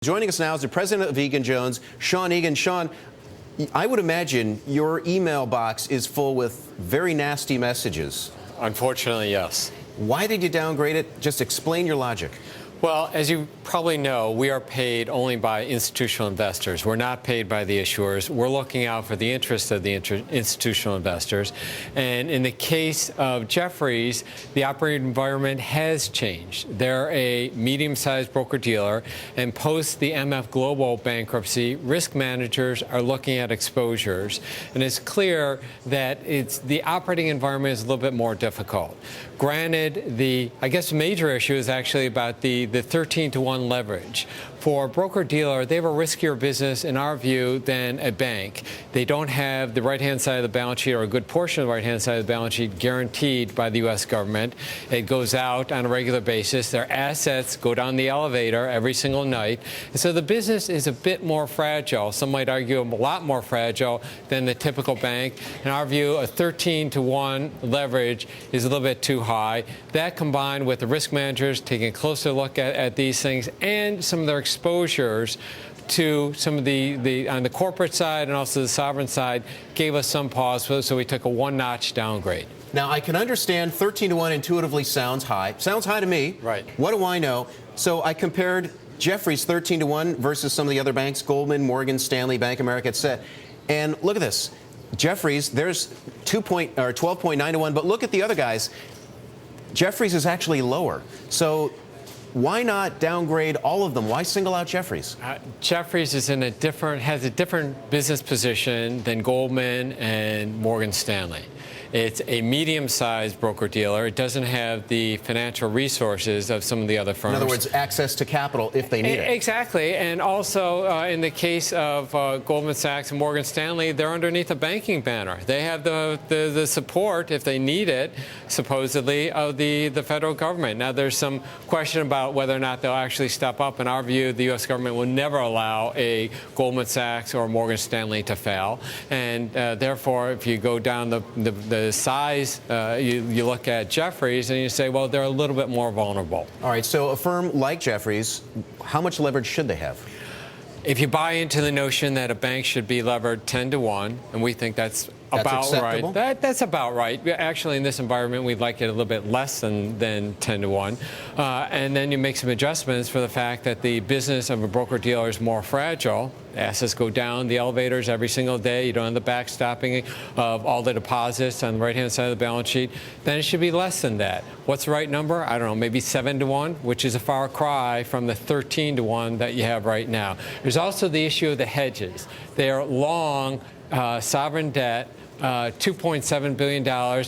Joining us now is the president of Egan-Jones, Sean Egan. Sean, I would imagine your email box is full with very nasty messages. Unfortunately, yes. Why did you downgrade it? Just explain your logic. Well, as you probably know, we are paid only by institutional investors. We're not paid by the issuers. We're looking out for the interests of the institutional investors. And in the case of Jefferies, the operating environment has changed. They're a medium-sized broker-dealer, and post the MF Global bankruptcy, risk managers are looking at exposures. And it's clear that the operating environment is a little bit more difficult. Granted, the major issue is actually about the 13-to-1 leverage. For a broker-dealer, they have a riskier business, in our view, than a bank. They don't have the right-hand side of the balance sheet, or a good portion of the right-hand side of the balance sheet, guaranteed by the U.S. government. It goes out on a regular basis. Their assets go down the elevator every single night. And so the business is a bit more fragile. Some might argue a lot more fragile than the typical bank. In our view, a 13-to-1 leverage is a little bit too high. That, combined with the risk managers taking a closer look at these things and some of their exposures to some of the on the corporate side and also the sovereign side, gave us some pause, so we took a one-notch downgrade. Now, I can understand 13-to-1 intuitively sounds high. Sounds high to me. Right. What do I know? So I compared Jefferies 13-to-1 versus some of the other banks, Goldman, Morgan Stanley, Bank of America, etc. And look at this. Jefferies, there's 12.9-to-1, but look at the other guys. Jefferies is actually lower. So why not downgrade all of them? Why single out Jefferies? Jefferies is has a different business position than Goldman and Morgan Stanley. It's a medium-sized broker-dealer. It doesn't have the financial resources of some of the other firms. In other words, access to capital if they need it. Exactly. And also, in the case of Goldman Sachs and Morgan Stanley, they're underneath a banking banner. They have the support, if they need it, supposedly, of the federal government. Now, there's some question about whether or not they'll actually step up. In our view, the U.S. government will never allow a Goldman Sachs or Morgan Stanley to fail. And therefore, if you go down the size, you look at Jefferies and you say, well, they're a little bit more vulnerable. All right, so a firm like Jefferies, how much leverage should they have? If you buy into the notion that a bank should be levered 10-to-1, and we think that's about acceptable? Right. That's about right. Actually, in this environment, we'd like it a little bit less than 10-to-1. And then you make some adjustments for the fact that the business of a broker-dealer is more fragile. Assets go down the elevators every single day. You don't have the backstopping of all the deposits on the right-hand side of the balance sheet. Then it should be less than that. What's the right number? I don't know, maybe 7-to-1, which is a far cry from the 13-to-1 that you have right now. There's also the issue of the hedges. They are long sovereign debt. $2.7 billion.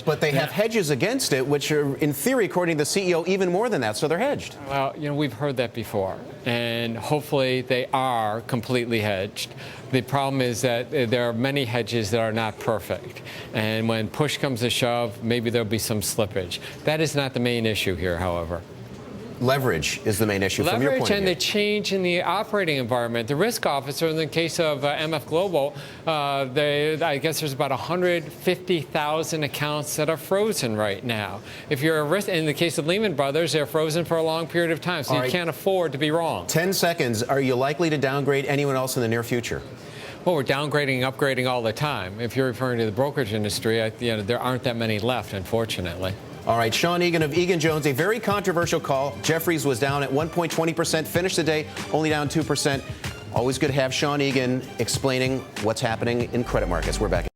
But they have hedges against it, which are, in theory, according to the CEO, even more than that, so they're hedged. Well, we've heard that before, and hopefully they are completely hedged. The problem is that there are many hedges that are not perfect, and when push comes to shove, maybe there'll be some slippage. That is not the main issue here, however. Leverage is the main issue from your point of view. Leverage and the change in the operating environment. The risk officer, in the case of MF Global, I guess there's about 150,000 accounts that are frozen right now. If you're a risk, in the case of Lehman Brothers, they're frozen for a long period of time, so you can't afford to be wrong. 10 seconds. Are you likely to downgrade anyone else in the near future? Well, we're downgrading and upgrading all the time. If you're referring to the brokerage industry, there aren't that many left, unfortunately. All right, Sean Egan of Egan-Jones, a very controversial call. Jefferies was down at 1.20%, finished the day only down 2%. Always good to have Sean Egan explaining what's happening in credit markets. We're back.